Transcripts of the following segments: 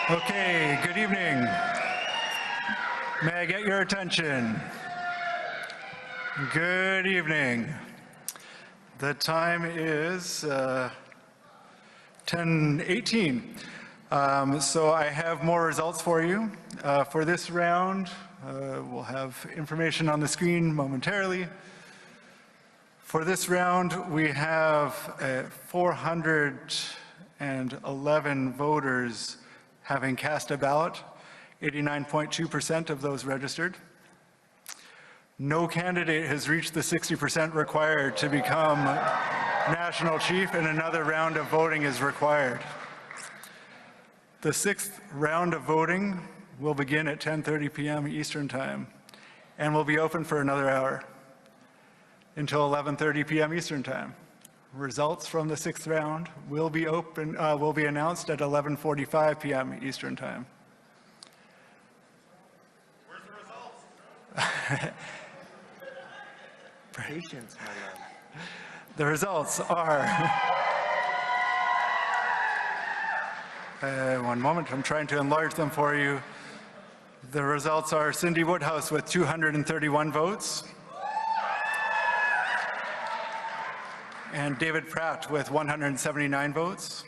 Okay, good evening. May I get your attention? Good evening. The time is 10:18. So I have more results for you. For this round, we'll have information on the screen momentarily. For this round, we have 411 voters having cast a ballot, 89.2% of those registered. No candidate has reached the 60% required to become national chief, and another round of voting is required. The sixth round of voting will begin at 10:30 p.m. Eastern Time and will be open for another hour until 11:30 p.m. Eastern Time. Results from the sixth round will be announced at 11:45 p.m. Eastern Time. Where's the results? Patience, my man. The results are, one moment, I'm trying to enlarge them for you. The results are Cindy Woodhouse with 231 votes, and David Pratt with 179 votes.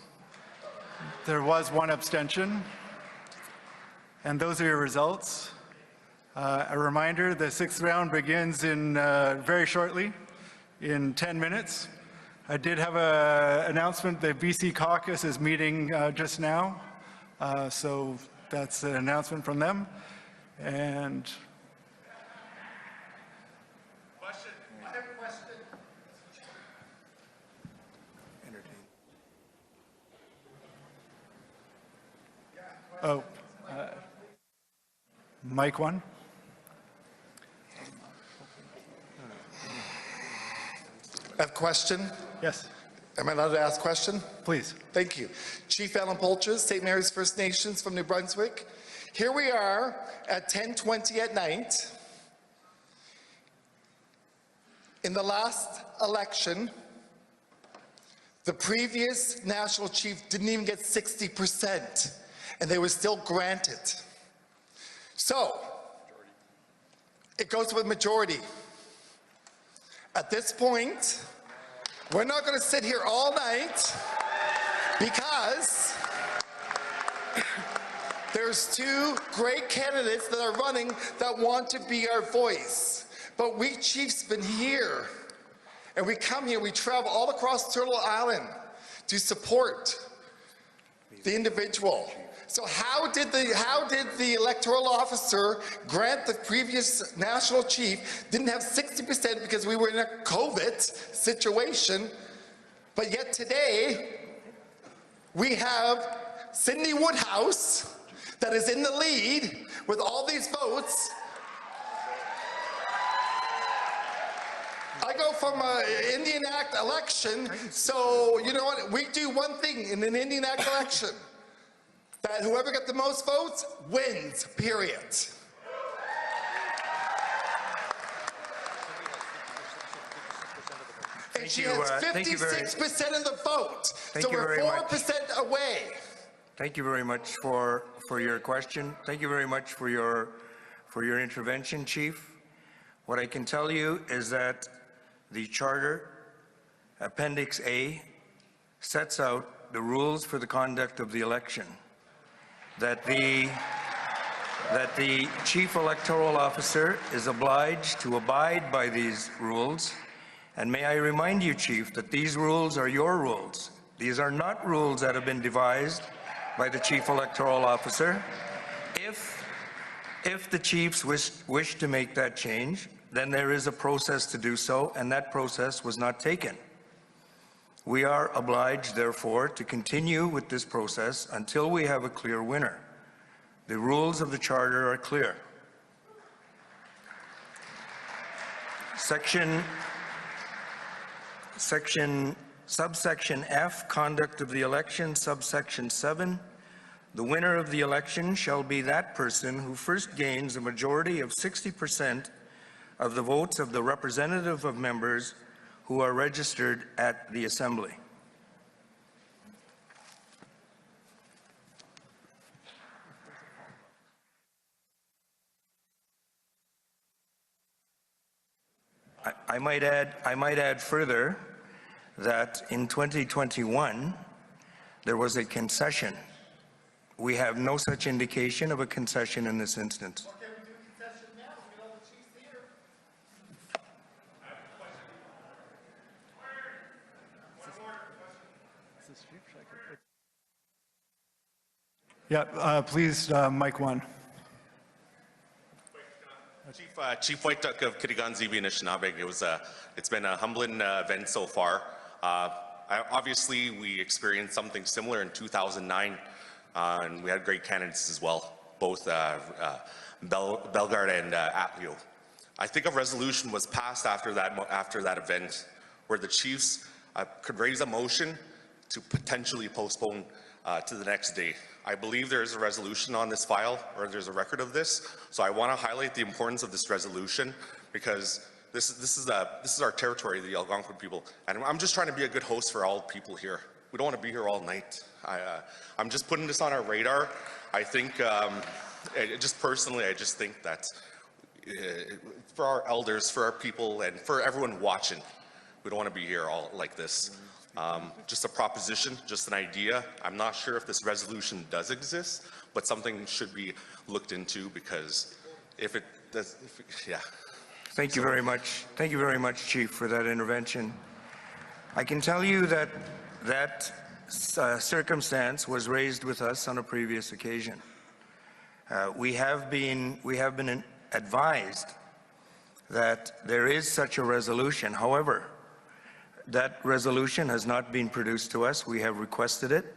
There was one abstention, and those are your results. A reminder, the sixth round begins in very shortly, in 10 minutes. I did have an announcement. The BC caucus is meeting just now, so that's an announcement from them. And Question. I have a question. Entertain. oh, mic one. I have a question. Yes, Am I allowed to ask a question? please. Thank you. Chief Alan Polches, St. Mary's First Nations from New Brunswick. Here we are at 10:20 at night. In the last election, the previous national chief didn't even get 60%, and they were still granted. So, it goes with majority. At this point, we're not going to sit here all night because there's two great candidates that are running that want to be our voice. But we chiefs been here, and we come here, we travel all across Turtle Island to support the individual. So how did the electoral officer grant the previous national chief didn't have 60% because we were in a COVID situation, but yet today we have Cindy Woodhouse that is in the lead with all these votes. I go from an Indian Act election, so you know what, we do one thing in an Indian Act election. That whoever got the most votes wins, period. And she has 56% of the vote, so we're 4% away. Thank you very much for your question. Thank you very much for your intervention, Chief. What I can tell you is that the Charter, Appendix A, sets out the rules for the conduct of the election. That the Chief Electoral Officer is obliged to abide by these rules. And may I remind you, Chief, that these rules are your rules. These are not rules that have been devised by the Chief Electoral Officer. If the chiefs wish to make that change, then there is a process to do so, and that process was not taken. We are obliged, therefore, to continue with this process until we have a clear winner. The rules of the Charter are clear. Subsection F, Conduct of the Election, subsection 7, the winner of the election shall be that person who first gains a majority of 60% of the votes of the representative of members who are registered at the Assembly. I might add further that in 2021, there was a concession. We have no such indication of a concession in this instance. Okay, we do a concession now, we know the chief's here. Yeah, please, mic one. Chief Whiteduck of Kitigan Zibi Anishinaabe. It's been a humbling event so far. Obviously, we experienced something similar in 2009, and we had great candidates as well, both Bellegarde and Atleo. I think a resolution was passed after that event, where the chiefs could raise a motion to potentially postpone to the next day. I believe there is a resolution on this file, or there's a record of this, so I want to highlight the importance of this resolution, because this is our territory, the Algonquin people, and I'm just trying to be a good host for all people here. We don't want to be here all night. I'm just putting this on our radar. I think, just personally, I just think that for our elders, for our people, and for everyone watching, we don't want to be here all like this. Just a proposition, just an idea. I'm not sure if this resolution does exist, but something should be looked into, because if it does, yeah. Thank you very much. Thank you very much, Chief, for that intervention. I can tell you that that circumstance was raised with us on a previous occasion. We have been advised that there is such a resolution. However, that resolution has not been produced to us. We have requested it.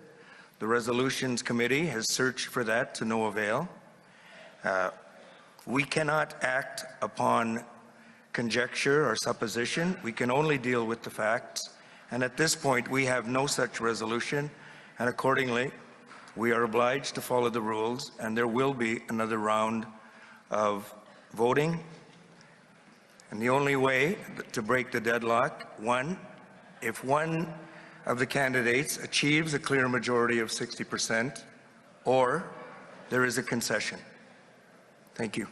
The Resolutions Committee has searched for that to no avail. We cannot act upon conjecture or supposition. We can only deal with the facts. And at this point, we have no such resolution, and accordingly, we are obliged to follow the rules, and there will be another round of voting. And the only way to break the deadlock, if one of the candidates achieves a clear majority of 60%, or there is a concession. Thank you.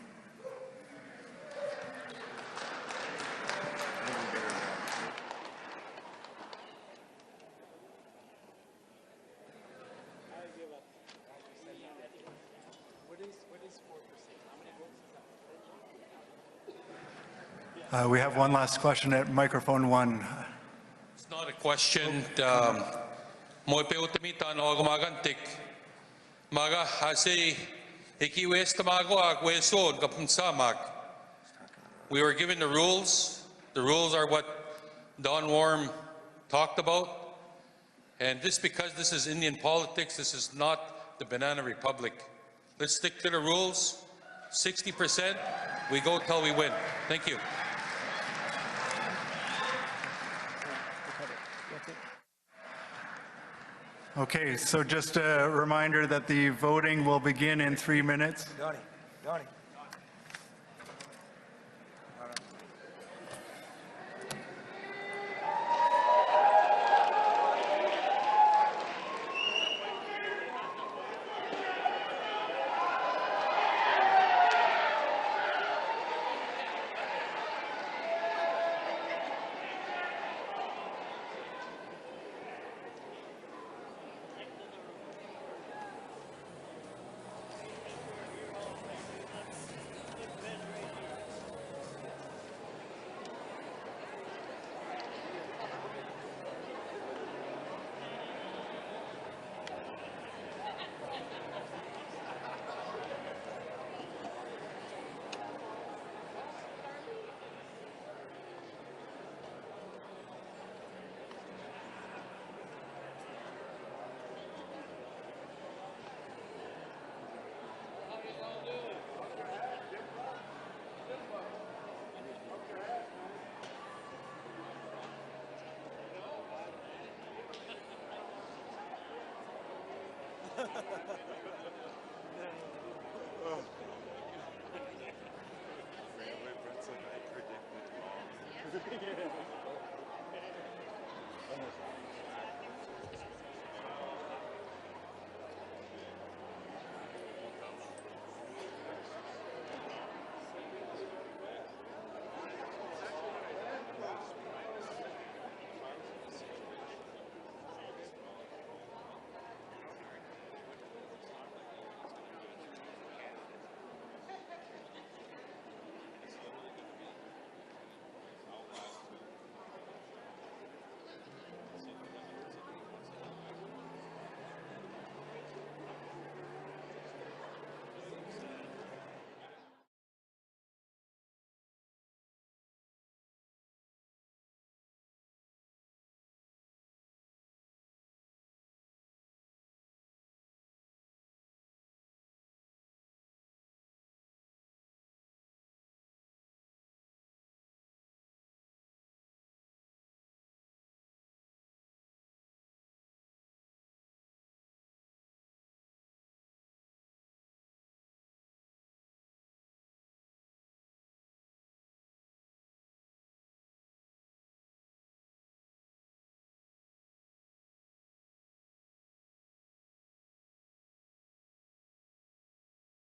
We have one last question at microphone one. It's not a question. Mo pe utamitan o gumagantik. Maga hasi ikiwes tamago ak wesod kapumsamag. We were given the rules. The rules are what Don Worm talked about. And just because this is Indian politics, this is not the Banana Republic. Let's stick to the rules. 60%, we go till we win. Thank you. Okay, so just a reminder that the voting will begin in 3 minutes. Donnie.